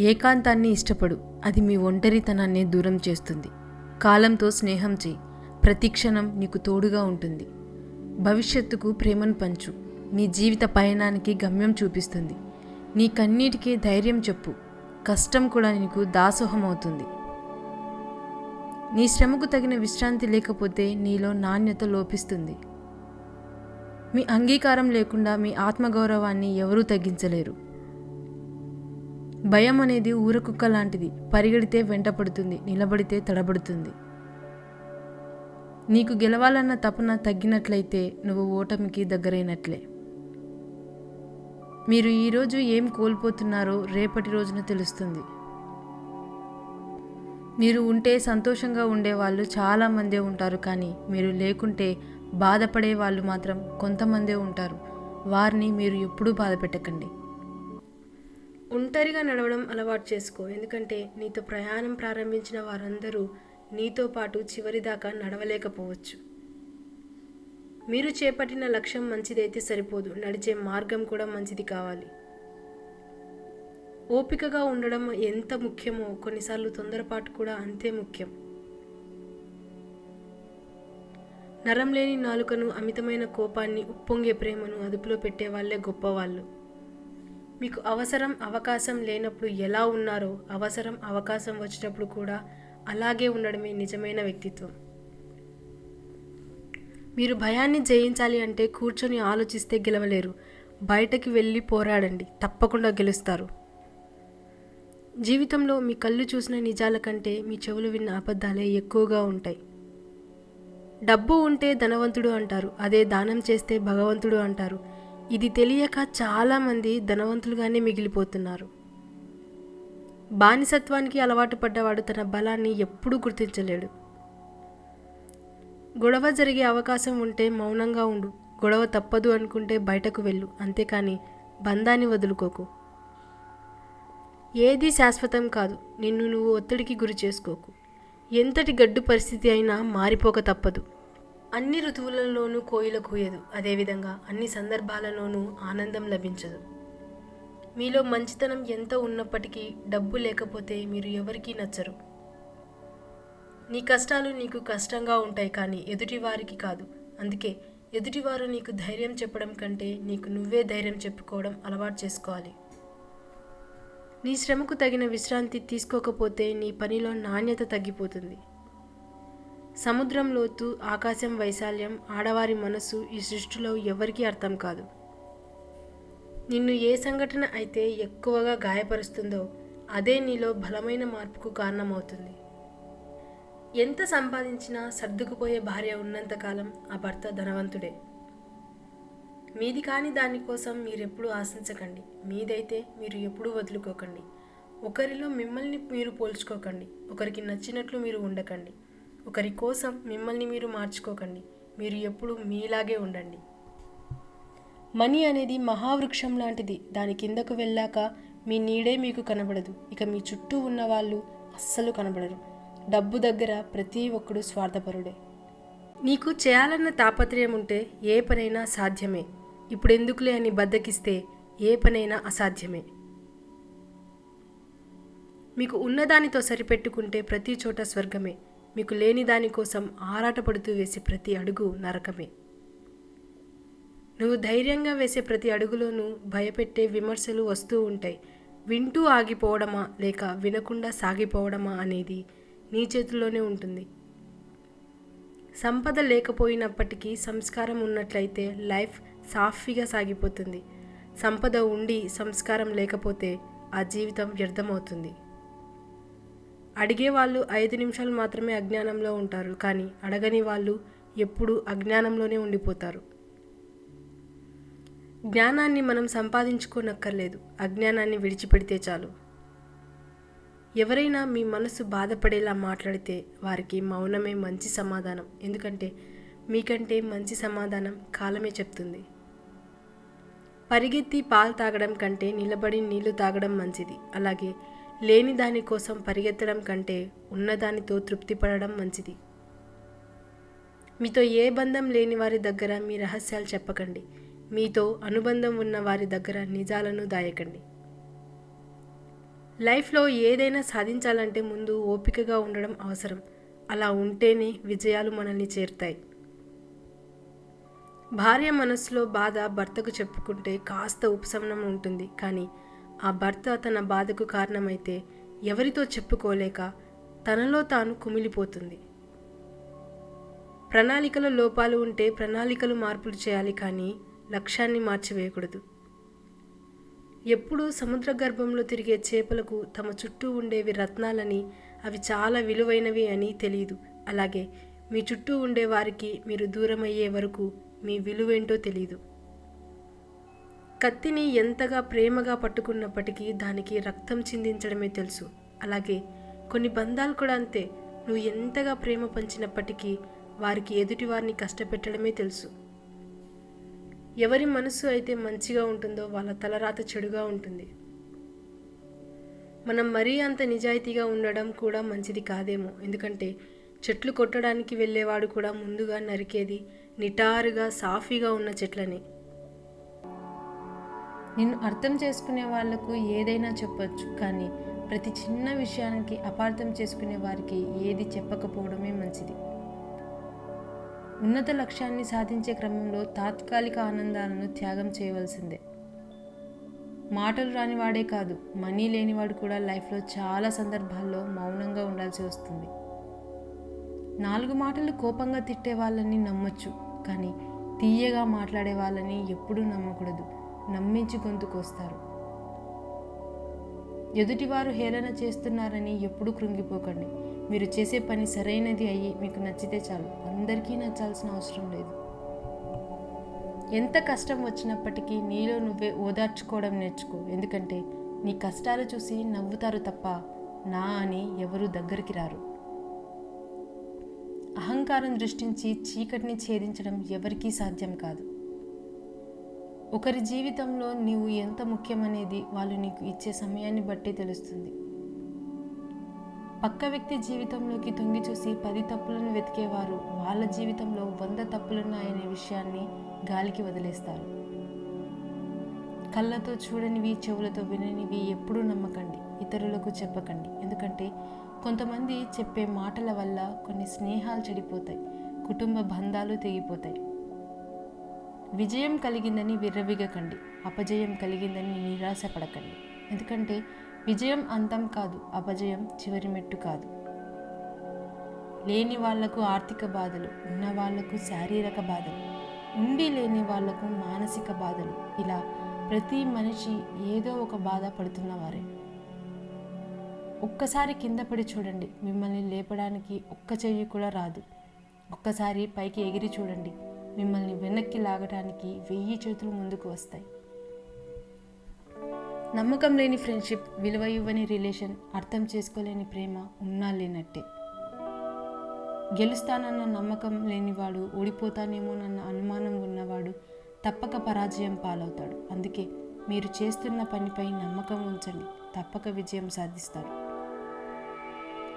ఏకాంతాన్ని ఇష్టపడు, అది మీ ఒంటరితనాన్ని దూరం చేస్తుంది. కాలంతో స్నేహం చేయి, ప్రతి క్షణం నీకు తోడుగా ఉంటుంది. భవిష్యత్తుకు ప్రేమను పంచు, నీ జీవిత పయనానికి గమ్యం చూపిస్తుంది. నీ కన్నీటికి ధైర్యం చెప్పు, కష్టం కూడా నీకు దాసోహం అవుతుంది. నీ శ్రమకు తగిన విశ్రాంతి లేకపోతే నీలో నాణ్యత లోపిస్తుంది. మీ అంగీకారం లేకుండా మీ ఆత్మగౌరవాన్ని ఎవరూ తగ్గించలేరు. భయం అనేది ఊరకుక్క లాంటిది, పరిగెడితే వెంటపడుతుంది, నిలబడితే తడబడుతుంది. నీకు గెలవాలన్న తపన తగ్గినట్లయితే నువ్వు ఓటమికి దగ్గరైనట్లే. మీరు ఈరోజు ఏం కోల్పోతున్నారో రేపటి రోజున తెలుస్తుంది. మీరు ఉంటే సంతోషంగా ఉండేవాళ్ళు చాలామందే ఉంటారు, కానీ మీరు లేకుంటే బాధపడే వాళ్ళు మాత్రం కొంతమందే ఉంటారు. వారిని మీరు ఎప్పుడూ బాధ పెట్టకండి. ఒంటరిగా నడవడం అలవాటు చేసుకో, ఎందుకంటే నీతో ప్రయాణం ప్రారంభించిన వారందరూ నీతో పాటు చివరిదాకా నడవలేకపోవచ్చు. మీరు చేపట్టిన లక్ష్యం మంచిదైతే సరిపోదు, నడిచే మార్గం కూడా మంచిది కావాలి. ఓపికగా ఉండడం ఎంత ముఖ్యమో కొన్నిసార్లు తొందరపాటు కూడా అంతే ముఖ్యం. నరం లేని నాలుకను, అమితమైన కోపాన్ని, ఉప్పొంగే ప్రేమను అదుపులో పెట్టే వాళ్ళే గొప్పవాళ్ళు. మీకు అవసరం అవకాశం లేనప్పుడు ఎలా ఉన్నారో, అవసరం అవకాశం వచ్చినప్పుడు కూడా అలాగే ఉండడమే నిజమైన వ్యక్తిత్వం. మీరు భయాన్ని జయించాలి అంటే కూర్చొని ఆలోచిస్తే గెలవలేరు. బయటకి వెళ్ళి పోరాడండి, తప్పకుండా గెలుస్తారు. జీవితంలో మీ కళ్ళు చూసిన నిజాల కంటే మీ చెవులు విన్న అబద్ధాలే ఎక్కువగా ఉంటాయి. డబ్బు ఉంటే ధనవంతుడు అంటారు, అదే దానం చేస్తే భగవంతుడు అంటారు. ఇది తెలియక చాలామంది ధనవంతులుగానే మిగిలిపోతున్నారు. బానిసత్వానికి అలవాటు పడ్డవాడు తన బలాన్ని ఎప్పుడూ గుర్తించలేడు. గొడవ జరిగే అవకాశం ఉంటే మౌనంగా ఉండు. గొడవ తప్పదు అనుకుంటే బయటకు వెళ్ళు, అంతేకాని బంధాన్ని వదులుకోకు. ఏది శాశ్వతం కాదు, నిన్ను నువ్వు ఒత్తిడికి గురి చేసుకోకు. ఎంతటి గడ్డు పరిస్థితి అయినా మారిపోక తప్పదు. అన్ని ఋతువులలోనూ కోయిల కూయదు, అదేవిధంగా అన్ని సందర్భాలలోనూ ఆనందం లభించదు. మీలో మంచితనం ఎంత ఉన్నప్పటికీ డబ్బు లేకపోతే మీరు ఎవరికీ నచ్చరు. నీ కష్టాలు నీకు కష్టంగా ఉంటాయి, కానీ ఎదుటివారికి కాదు. అందుకే ఎదుటివారు నీకు ధైర్యం చెప్పడం కంటే నీకు నువ్వే ధైర్యం చెప్పుకోవడం అలవాటు చేసుకోవాలి. నీ శ్రమకు తగిన విశ్రాంతి తీసుకోకపోతే నీ పనిలో నాణ్యత తగ్గిపోతుంది. సముద్రం లోతు, ఆకాశం వైశాల్యం, ఆడవారి మనసు ఈ సృష్టిలో ఎవరికీ అర్థం కాదు. నిన్ను ఏ సంఘటన అయితే ఎక్కువగా గాయపరుస్తుందో అదే నీలో బలమైన మార్పుకు కారణమవుతుంది. ఎంత సంపాదించినా సర్దుకుపోయే భార్య ఉన్నంతకాలం ఆ భర్త ధనవంతుడే. మీది కాని దానికోసం మీరెప్పుడూ ఆశించకండి, మీదైతే మీరు ఎప్పుడూ వదులుకోకండి. ఒకరిలో మిమ్మల్ని మీరు పోల్చుకోకండి, ఒకరికి నచ్చినట్లు మీరు ఉండకండి, ఒకరి కోసం మిమ్మల్ని మీరు మార్చుకోకండి. మీరు ఎప్పుడు మీలాగే ఉండండి. మనీ అనేది మహావృక్షం లాంటిది, దాని కిందకు వెళ్ళాక మీ నీడే మీకు కనబడదు, ఇక మీ చుట్టూ ఉన్న వాళ్ళు అస్సలు కనబడరు. డబ్బు దగ్గర ప్రతి ఒక్కడు స్వార్థపరుడే. నీకు చేయాలన్న తాపత్రయం ఉంటే ఏ పనైనా సాధ్యమే. ఇప్పుడెందుకులే అని బద్దకిస్తే ఏ పనైనా అసాధ్యమే. మీకు ఉన్నదానితో సరిపెట్టుకుంటే ప్రతి చోట స్వర్గమే. మీకు లేని దానికోసం ఆరాటపడుతూ వేసే ప్రతి అడుగు నరకమే. నువ్వు ధైర్యంగా వేసే ప్రతి అడుగులోనూ భయపెట్టే విమర్శలు వస్తూ ఉంటాయి. వింటూ ఆగిపోవడమా లేక వినకుండా సాగిపోవడమా అనేది నీ చేతుల్లోనే ఉంటుంది. సంపద లేకపోయినప్పటికీ సంస్కారం ఉన్నట్లయితే లైఫ్ సాఫీగా సాగిపోతుంది. సంపద ఉండి సంస్కారం లేకపోతే ఆ జీవితం వ్యర్థమవుతుంది. అడిగేవాళ్ళు 5 నిమిషాలు మాత్రమే అజ్ఞానంలో ఉంటారు, కానీ అడగని వాళ్ళు ఎప్పుడూ అజ్ఞానంలోనే ఉండిపోతారు. జ్ఞానాన్ని మనం సంపాదించుకోనక్కర్లేదు, అజ్ఞానాన్ని విడిచిపెడితే చాలు. ఎవరైనా మీ మనసు బాధపడేలా మాట్లాడితే వారికి మౌనమే మంచి సమాధానం, ఎందుకంటే మీకంటే మంచి సమాధానం కాలమే చెప్తుంది. పరిగెత్తి పాలు తాగడం కంటే నిలబడి నీళ్లు తాగడం మంచిది. అలాగే లేని దానికోసం పరిగెత్తడం కంటే ఉన్నదానితో తృప్తి పడడం మంచిది. మీతో ఏ బంధం లేని వారి దగ్గర మీ రహస్యాలు చెప్పకండి. మీతో అనుబంధం ఉన్న వారి దగ్గర నిజాలను దాయకండి. లైఫ్లో ఏదైనా సాధించాలంటే ముందు ఓపికగా ఉండడం అవసరం. అలా ఉంటేనే విజయాలు మనల్ని చేరుతాయి. భార్య మనసులో బాధ భర్తకు చెప్పుకుంటే కాస్త ఉపశమనం ఉంటుంది. కానీ ఆ భర్త తన బాధకు కారణమైతే ఎవరితో చెప్పుకోలేక తనలో తాను కుమిలిపోతుంది. ప్రణాళికలో లోపాలు ఉంటే ప్రణాళికలు మార్పులు చేయాలి, కానీ లక్ష్యాన్ని మార్చివేయకూడదు. ఎప్పుడూ సముద్ర గర్భంలో తిరిగే చేపలకు తమ చుట్టూ ఉండేవి రత్నాలని, అవి చాలా విలువైనవి అని తెలియదు. అలాగే మీ చుట్టూ ఉండే వారికి మీరు దూరమయ్యే వరకు మీ విలువేంటో తెలియదు. కత్తిని ఎంతగా ప్రేమగా పట్టుకున్నప్పటికీ దానికి రక్తం చిందించడమే తెలుసు. అలాగే కొన్ని బంధాలు కూడా అంతే. నువ్వు ఎంతగా ప్రేమ పంచినప్పటికీ వారికి ఎదుటివారిని కష్టపెట్టడమే తెలుసు. ఎవరి మనసు అయితే మంచిగా ఉంటుందో వాళ్ళ తలరాత చెడుగా ఉంటుంది. మనం మరీ అంత నిజాయితీగా ఉండడం కూడా మంచిది కాదేమో. ఎందుకంటే చెట్లు కొట్టడానికి వెళ్ళేవాడు కూడా ముందుగా నరికేది నిటారుగా సాఫీగా ఉన్న చెట్లని. నిన్ను అర్థం చేసుకునే వాళ్లకు ఏదైనా చెప్పొచ్చు, కానీ ప్రతి చిన్న విషయానికి అపార్థం చేసుకునే వారికి ఏది చెప్పకపోవడమే మంచిది. ఉన్నత లక్ష్యాన్ని సాధించే క్రమంలో తాత్కాలిక ఆనందాలను త్యాగం చేయవలసిందే. మాటలు రానివాడే కాదు, మనీ లేనివాడు కూడా లైఫ్లో చాలా సందర్భాల్లో మౌనంగా ఉండాల్సి వస్తుంది. 4 మాటలు కోపంగా తిట్టే వాళ్ళని నమ్మొచ్చు, కానీ తీయగా మాట్లాడే వాళ్ళని ఎప్పుడూ నమ్మకూడదు. నమ్మించి గొంతుకొస్తారు. ఎదుటివారు హేళన చేస్తున్నారని ఎప్పుడూ కృంగిపోకండి. మీరు చేసే పని సరైనది అయ్యి మీకు నచ్చితే చాలు. అందరికీ నచ్చాల్సిన అవసరం లేదు. ఎంత కష్టం వచ్చినప్పటికీ నీలో నువ్వే ఓదార్చుకోవడం నేర్చుకో. ఎందుకంటే నీ కష్టాలు చూసి నవ్వుతారు తప్ప నా అని ఎవరూ దగ్గరికి రారు. అహంకారం దృష్టించి చీకటిని ఛేదించడం ఎవరికీ సాధ్యం కాదు. ఒకరి జీవితంలో నీవు ఎంత ముఖ్యమనేది వాళ్ళు నీకు ఇచ్చే సమయాన్ని బట్టి తెలుస్తుంది. పక్క వ్యక్తి జీవితంలోకి తొంగి చూసి 10 తప్పులను వెతికేవారు వాళ్ళ జీవితంలో 100 తప్పులున్నాయనే విషయాన్ని గాలికి వదిలేస్తారు. కళ్ళతో చూడనివి, చెవులతో విననివి ఎప్పుడూ నమ్మకండి, ఇతరులకు చెప్పకండి. ఎందుకంటే కొంతమంది చెప్పే మాటల వల్ల కొన్ని స్నేహాలు చెడిపోతాయి, కుటుంబ బంధాలు తెగిపోతాయి. విజయం కలిగిందని విర్రవీగకండి, అపజయం కలిగిందని నిరాశపడకండి. ఎందుకంటే విజయం అంతం కాదు, అపజయం చివరి మెట్టు కాదు. లేని వాళ్లకు ఆర్థిక బాధలు, ఉన్న వాళ్లకు శారీరక బాధలు, ఉండి లేని వాళ్లకు మానసిక బాధలు, ఇలా ప్రతి మనిషి ఏదో ఒక బాధ పడుతున్నవారే. ఒక్కసారి కింద పడి చూడండి, మిమ్మల్ని లేపడానికి ఒక్క చెయ్యి కూడా రాదు. ఒక్కసారి పైకి ఎగిరి చూడండి, మిమ్మల్ని వెనక్కి లాగడానికి 1000 చేతులు ముందుకు వస్తాయి. నమ్మకం లేని ఫ్రెండ్షిప్, విలువ ఇవ్వని రిలేషన్, అర్థం చేసుకోలేని ప్రేమ ఉన్నా లేనట్టే. గెలుస్తానన్న నమ్మకం లేనివాడు, ఓడిపోతానేమోనన్న అనుమానం ఉన్నవాడు తప్పక పరాజయం పాలవుతాడు. అందుకే మీరు చేస్తున్న పనిపై నమ్మకం ఉంచండి, తప్పక విజయం సాధిస్తారు.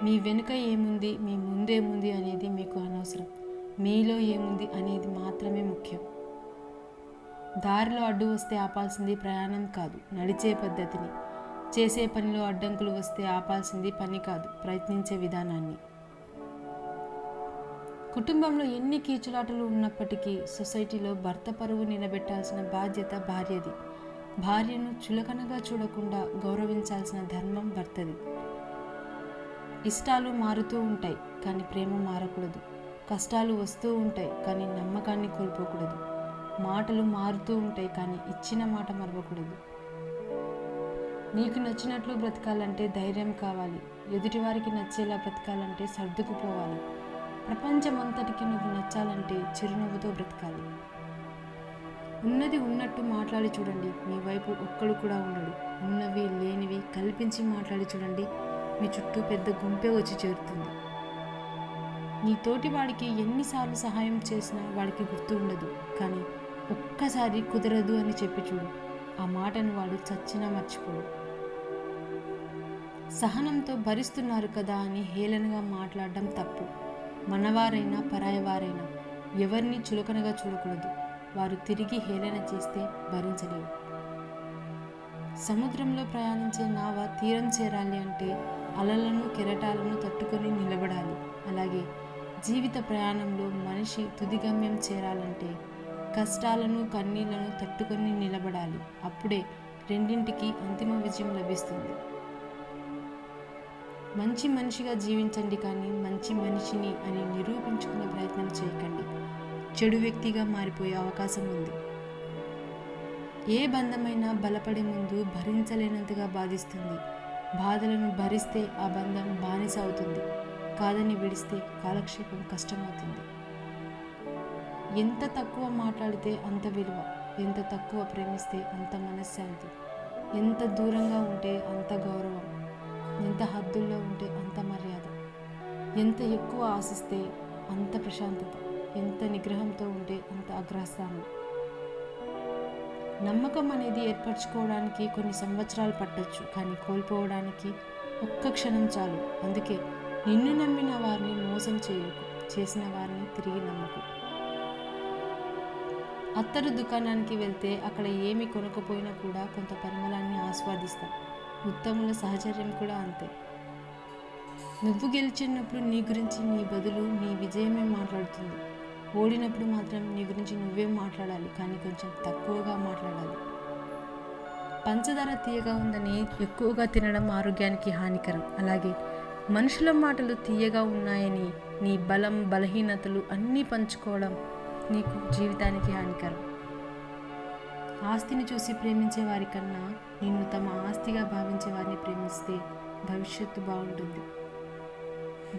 మీ వెనుక ఏముంది, మీ ముందేముంది అనేది మీకు అనవసరం. మీలో ఏముంది అనేది మాత్రమే ముఖ్యం. దారిలో అడ్డు వస్తే ఆపాల్సింది ప్రయాణం కాదు, నడిచే పద్ధతిని. చేసే పనిలో అడ్డంకులు వస్తే ఆపాల్సింది పని కాదు, ప్రయత్నించే విధానాన్ని. కుటుంబంలో ఎన్ని కీచులాటలు ఉన్నప్పటికీ సొసైటీలో భర్త పరువు నిలబెట్టాల్సిన బాధ్యత భార్యది. భార్యను చులకనగా చూడకుండా గౌరవించాల్సిన ధర్మం భర్తది. ఇష్టాలు మారుతూ ఉంటాయి, కానీ ప్రేమ మారకూడదు. కష్టాలు వస్తూ ఉంటాయి, కానీ నమ్మకాన్ని కోల్పోకూడదు. మాటలు మారుతూ ఉంటాయి, కానీ ఇచ్చిన మాట మరవకూడదు. నీకు నచ్చినట్లు బ్రతకాలంటే ధైర్యం కావాలి. ఎదుటివారికి నచ్చేలా బ్రతకాలంటే సర్దుకుపోవాలి. ప్రపంచమంతటికి నువ్వు నచ్చాలంటే చిరునవ్వుతో బ్రతకాలి. ఉన్నది ఉన్నట్టు మాట్లాడి చూడండి, మీ వైపు ఒక్కడు కూడా ఉండడు. ఉన్నవి లేనివి కల్పించి మాట్లాడి చూడండి, మీ చుట్టూ పెద్ద గుంపే వచ్చి చేరుతుంది. నీ తోటి వాడికి ఎన్నిసార్లు సహాయం చేసినా వాడికి గుర్తు ఉండదు, కానీ ఒక్కసారి కుదరదు అని చెప్పి చూడు, ఆ మాటను వాడు చచ్చినా మర్చిపోడు. సహనంతో భరిస్తున్నారు కదా అని హేళనగా మాట్లాడడం తప్పు. మనవారైనా పరాయవారైనా ఎవరిని చులకనగా చూడకూడదు. వారు తిరిగి హేళన చేస్తే భరించలేవు. సముద్రంలో ప్రయాణించే నావ తీరం చేరాలి అంటే అలలను కెరటాలను తట్టుకొని నిలబడాలి. అలాగే జీవిత ప్రయాణంలో మనిషి తుది గమ్యం చేరాలంటే కష్టాలను కన్నీళ్లను తట్టుకొని నిలబడాలి. అప్పుడే రెండింటికి అంతిమ విజయం లభిస్తుంది. మంచి మనిషిగా జీవించండి, కానీ మంచి మనిషిని అని నిరూపించుకునే ప్రయత్నం చేయకండి. చెడు వ్యక్తిగా మారిపోయే అవకాశం ఉంది. ఏ బంధమైనా బలపడే ముందు భరించలేనంతగా బాధిస్తుంది. బాధలను భరిస్తే ఆ బంధం బానిస అవుతుంది. కాదని విడిస్తే కాలక్షేపం కష్టమవుతుంది. ఎంత తక్కువ మాట్లాడితే అంత విలువ, ఎంత తక్కువ ప్రేమిస్తే అంత మనశ్శాంతి, ఎంత దూరంగా ఉంటే అంత గౌరవం, ఎంత హద్దుల్లో ఉంటే అంత మర్యాద, ఎంత ఎక్కువ ఆశిస్తే అంత ప్రశాంతత, ఎంత నిగ్రహంతో ఉంటే అంత అగ్రస్థానం. నమ్మకం అనేది ఏర్పరచుకోవడానికి కొన్ని సంవత్సరాలు పట్టొచ్చు, కానీ కోల్పోవడానికి ఒక్క క్షణం చాలు. అందుకే నిన్ను నమ్మిన వారిని మోసం చేయకు, చేసిన వారిని తిరిగి నమ్మకు. అత్తరు దుకాణానికి వెళ్తే అక్కడ ఏమి కొనకపోయినా కూడా కొంత పరిమళాన్ని ఆస్వాదిస్తాం. ఉత్తముల సహచర్యం కూడా అంతే. నువ్వు గెలిచినప్పుడు నీ గురించి నీ బదులు నీ విజయమే మాట్లాడుతుంది. ఓడినప్పుడు మాత్రం నీ గురించి నువ్వే మాట్లాడాలి, కానీ కొంచెం తక్కువగా మాట్లాడాలి. పంచదార తీయగా ఉందని ఎక్కువగా తినడం ఆరోగ్యానికి హానికరం. అలాగే మనుషుల మాటలు తీయగా ఉన్నాయని నీ బలం బలహీనతలు అన్నీ పంచుకోవడం నీకు జీవితానికి హానికరం. ఆస్తిని చూసి ప్రేమించే వారి కన్నా నిన్ను తమ ఆస్తిగా భావించే వారిని ప్రేమిస్తే భవిష్యత్తు బాగుంటుంది.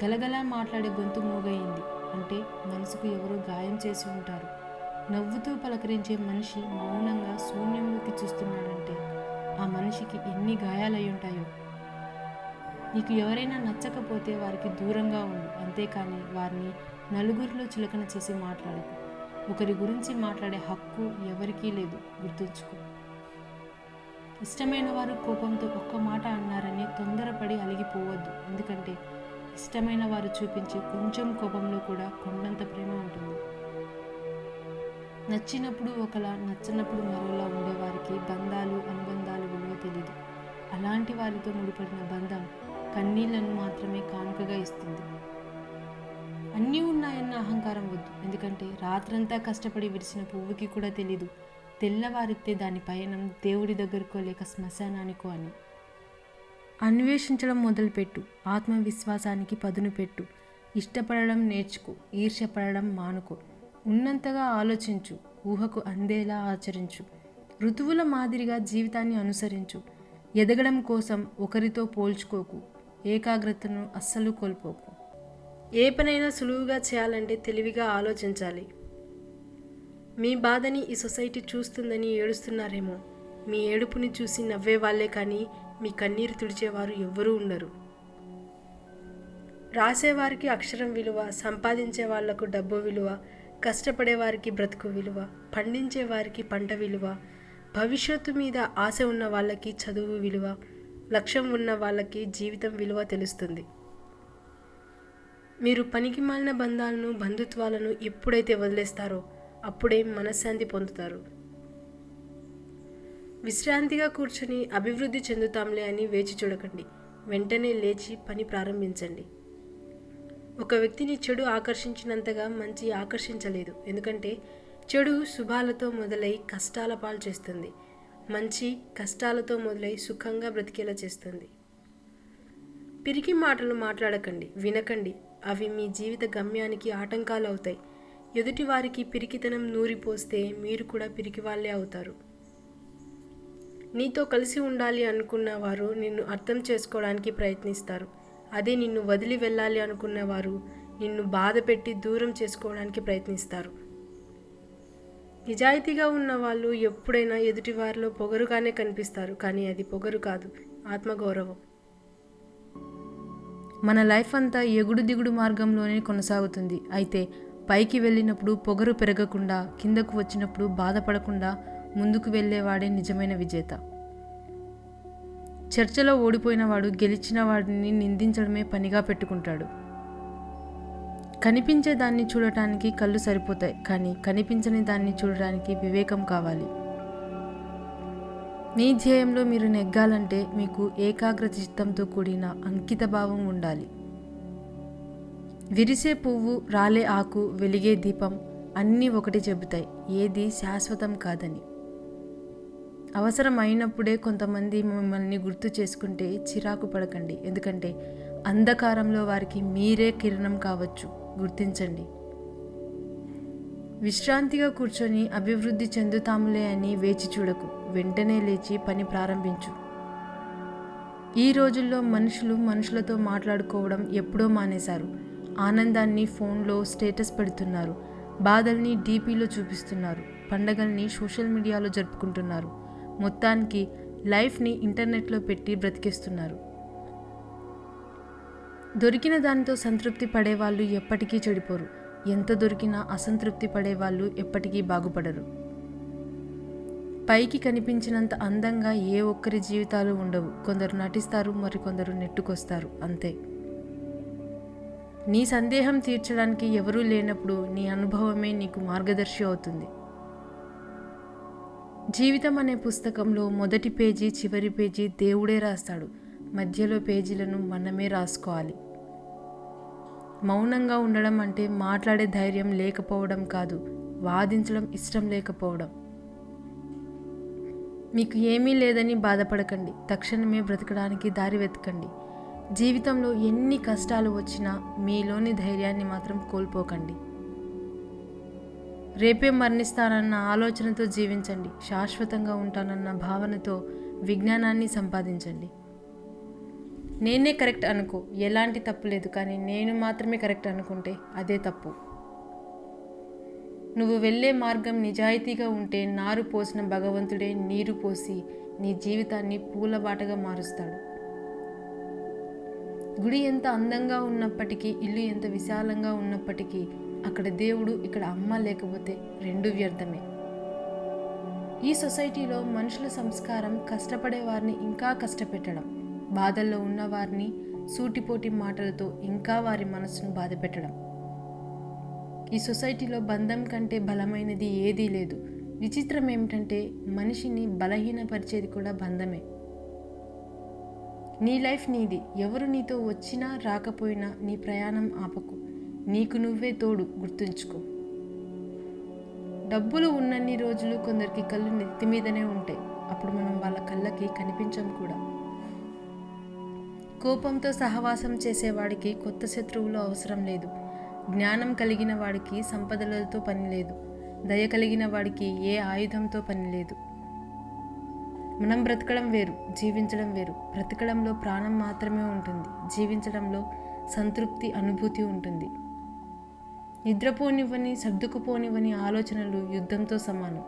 గలగలా మాట్లాడే గొంతు మూగయింది అంటే మనసుకు ఎవరో గాయం చేసి ఉంటారు. నవ్వుతూ పలకరించే మనిషి మౌనంగా శూన్యంలోకి చూస్తున్నాడంటే ఆ మనిషికి ఎన్ని గాయాలై ఉంటాయో. నీకు ఎవరైనా నచ్చకపోతే వారికి దూరంగా ఉండు, అంతేకాని వారిని నలుగురిలో చులకన చేసి మాట్లాడకు. ఒకరి గురించి మాట్లాడే హక్కు ఎవరికీ లేదు, గుర్తుంచుకో. ఇష్టమైన వారు కోపంతో ఒక్క మాట అన్నారని తొందరపడి అలిగిపోవద్దు. ఎందుకంటే ఇష్టమైన వారు చూపించే కొంచెం కోపంలో కూడా కొండంత ప్రేమ ఉంటుంది. నచ్చినప్పుడు ఒకలా, నచ్చనప్పుడు మరోలా ఉండేవారికి బంధాలు అనుబంధాలు విలువ తెలీదు. అలాంటి వారితో ముడిపడిన బంధం కన్నీళ్లను మాత్రమే కానుకగా ఇస్తుంది. అన్నీ ఉన్నాయన్న అహంకారం వద్దు. ఎందుకంటే రాత్రంతా కష్టపడి విరిసిన పువ్వుకి కూడా తెలీదు తెల్లవారితే దాని పయనం దేవుడి దగ్గరకో లేక శ్మశానానికో అని. అన్వేషించడం మొదలుపెట్టు, ఆత్మవిశ్వాసానికి పదును పెట్టు, ఇష్టపడడం నేర్చుకో, ఈర్ష్యపడడం మానుకో, ఉన్నంతగా ఆలోచించు, ఊహకు అందేలా ఆచరించు, ఋతువుల మాదిరిగా జీవితాన్ని అనుసరించు. ఎదగడం కోసం ఒకరితో పోల్చుకోకు, ఏకాగ్రతను అస్సలు కోల్పోకు. ఏ పనైనా సులువుగా చేయాలంటే తెలివిగా ఆలోచించాలి. మీ బాధని ఈ సొసైటీ చూస్తుందని ఏడుస్తున్నారేమో. మీ ఏడుపుని చూసి నవ్వే వాళ్ళే కానీ మీ కన్నీరు తుడిచేవారు ఎవ్వరూ ఉండరు. రాసేవారికి అక్షరం విలువ, సంపాదించే వాళ్లకు డబ్బు విలువ, కష్టపడే వారికి బ్రతుకు విలువ, పండించే వారికి పంట విలువ, భవిష్యత్తు మీద ఆశ ఉన్న వాళ్ళకి చదువు విలువ, లక్ష్యం ఉన్న వాళ్ళకి జీవితం విలువ తెలుస్తుంది. మీరు పనికిమాలిన బంధాలను, బంధుత్వాలను ఎప్పుడైతే వదిలేస్తారో అప్పుడే మనశ్శాంతి పొందుతారు. విశ్రాంతిగా కూర్చుని అభివృద్ధి చెందుతాంలే అని వేచి చూడకండి. వెంటనే లేచి పని ప్రారంభించండి. ఒక వ్యక్తిని చెడు ఆకర్షించినంతగా మంచి ఆకర్షించలేదు. ఎందుకంటే చెడు శుభాలతో మొదలై కష్టాల పాలు చేస్తుంది. మంచి కష్టాలతో మొదలై సుఖంగా బ్రతికేలా చేస్తుంది. పిరికి మాటలు మాట్లాడకండి, వినకండి. అవి మీ జీవిత గమ్యానికి ఆటంకాలు అవుతాయి. ఎదుటివారికి పిరికితనం నూరిపోస్తే మీరు కూడా పిరికి వాళ్ళే అవుతారు. నీతో కలిసి ఉండాలి అనుకున్న వారు నిన్ను అర్థం చేసుకోవడానికి ప్రయత్నిస్తారు. అదే నిన్ను వదిలి వెళ్ళాలి అనుకున్న వారు నిన్ను బాధ పెట్టి దూరం చేసుకోవడానికి ప్రయత్నిస్తారు. నిజాయితీగా ఉన్న వాళ్ళు ఎప్పుడైనా ఎదుటివారిలో పొగరుగానే కనిపిస్తారు, కానీ అది పొగరు కాదు, ఆత్మగౌరవం. మన లైఫ్ అంతా ఎగుడు దిగుడు మార్గంలోనే కొనసాగుతుంది. అయితే పైకి వెళ్ళినప్పుడు పొగరు పెరగకుండా, కిందకు వచ్చినప్పుడు బాధపడకుండా ముందుకు వెళ్ళేవాడే నిజమైన విజేత. చర్చలో ఓడిపోయిన వాడు గెలిచిన వాడిని నిందించడమే పనిగా పెట్టుకుంటాడు. కనిపించే దాన్ని చూడటానికి కళ్ళు సరిపోతాయి, కానీ కనిపించని దాన్ని చూడటానికి వివేకం కావాలి. మీ ధ్యేయంలో మీరు నెగ్గాలంటే మీకు ఏకాగ్రత చిత్తంతో కూడిన అంకిత భావం ఉండాలి. విరిసే పువ్వు, రాలే ఆకు, వెలిగే దీపం అన్నీ ఒకటి చెబుతాయి, ఏది శాశ్వతం కాదని. అవసరం అయినప్పుడే కొంతమంది మిమ్మల్ని గుర్తు చేసుకుంటే చిరాకు పడకండి, ఎందుకంటే అంధకారంలో వారికి మీరే కిరణం కావచ్చు. గుర్తించండి. విశ్రాంతిగా కూర్చొని అభివృద్ధి చెందుతాములే అని వేచి చూడకు, వెంటనే లేచి పని ప్రారంభించు. ఈ రోజుల్లో మనుషులతో మాట్లాడుకోవడం ఎప్పుడో మానేశారు. ఆనందాన్ని ఫోన్లో స్టేటస్ పెడుతున్నారు, బాధల్ని డీపీలో చూపిస్తున్నారు, పండగల్ని సోషల్ మీడియాలో జరుపుకుంటున్నారు. మొత్తానికి లైఫ్ని ఇంటర్నెట్లో పెట్టి బ్రతికేస్తున్నారు. దొరికిన దానితో సంతృప్తి పడేవాళ్ళు ఎప్పటికీ చెడిపోరు. ఎంత దొరికినా అసంతృప్తి పడేవాళ్ళు ఎప్పటికీ బాగుపడరు. పైకి కనిపించినంత అందంగా ఏ ఒక్కరి జీవితాలు ఉండవు. కొందరు నటిస్తారు, మరికొందరు నెట్టుకొస్తారు, అంతే. నీ సందేహం తీర్చడానికి ఎవరూ లేనప్పుడు నీ అనుభవమే నీకు మార్గదర్శి అవుతుంది. జీవితం అనే పుస్తకంలో మొదటి పేజీ, చివరి పేజీ దేవుడే రాస్తాడు. మధ్యలో పేజీలను మనమే రాసుకోవాలి. మౌనంగా ఉండడం అంటే మాట్లాడే ధైర్యం లేకపోవడం కాదు, వాదించడం ఇష్టం లేకపోవడం. మీకు ఏమీ లేదని బాధపడకండి, తక్షణమే బ్రతకడానికి దారి వెతకండి. జీవితంలో ఎన్ని కష్టాలు వచ్చినా మీలోని ధైర్యాన్ని మాత్రం కోల్పోకండి. రేపే మరణిస్తానన్న ఆలోచనతో జీవించండి. శాశ్వతంగా ఉంటానన్న భావనతో విజ్ఞానాన్ని సంపాదించండి. నేనే కరెక్ట్ అనుకో, ఎలాంటి తప్పు లేదు, కానీ నేను మాత్రమే కరెక్ట్ అనుకుంటే అదే తప్పు. నువ్వు వెళ్ళే మార్గం నిజాయితీగా ఉంటే నారు పోసిన భగవంతుడే నీరు పోసి నీ జీవితాన్ని పూలబాటగా మారుస్తాడు. గుడి ఎంత అందంగా ఉన్నప్పటికీ, ఇల్లు ఎంత విశాలంగా ఉన్నప్పటికీ అక్కడ దేవుడు, ఇక్కడ అమ్మ లేకపోతే రెండు వ్యర్థమే. ఈ సొసైటీలో మనుషుల సంస్కారం కష్టపడే వారిని ఇంకా కష్టపెట్టడం, బాధల్లో ఉన్నవారిని సూటిపోటి మాటలతో ఇంకా వారి మనసును బాధపెట్టడం. ఈ సొసైటీలో బంధం కంటే బలమైనది ఏదీ లేదు. విచిత్రం ఏమిటంటే మనిషిని బలహీనపరిచేది కూడా బంధమే. నీ లైఫ్ నీది. ఎవరు నీతో వచ్చినా రాకపోయినా నీ ప్రయాణం ఆపకు. నీకు నువ్వే తోడు, గుర్తుంచుకో. డబ్బులు ఉన్నన్ని రోజులు కొందరికి కళ్ళు నెత్తి మీదనే ఉంటాయి. అప్పుడు మనం వాళ్ళ కళ్ళకి కనిపించం కూడా. కోపంతో సహవాసం చేసేవాడికి కొత్త శత్రువులు అవసరం లేదు. జ్ఞానం కలిగిన వాడికి సంపదలతో పని లేదు. దయ కలిగిన వాడికి ఏ ఆయుధంతో పని లేదు. మనం బ్రతకడం వేరు, జీవించడం వేరు. బ్రతకడంలో ప్రాణం మాత్రమే ఉంటుంది, జీవించడంలో సంతృప్తి, అనుభూతి ఉంటుంది. నిద్రపోనివ్వని, సర్దుకుపోనివ్వని ఆలోచనలు యుద్ధంతో సమానం.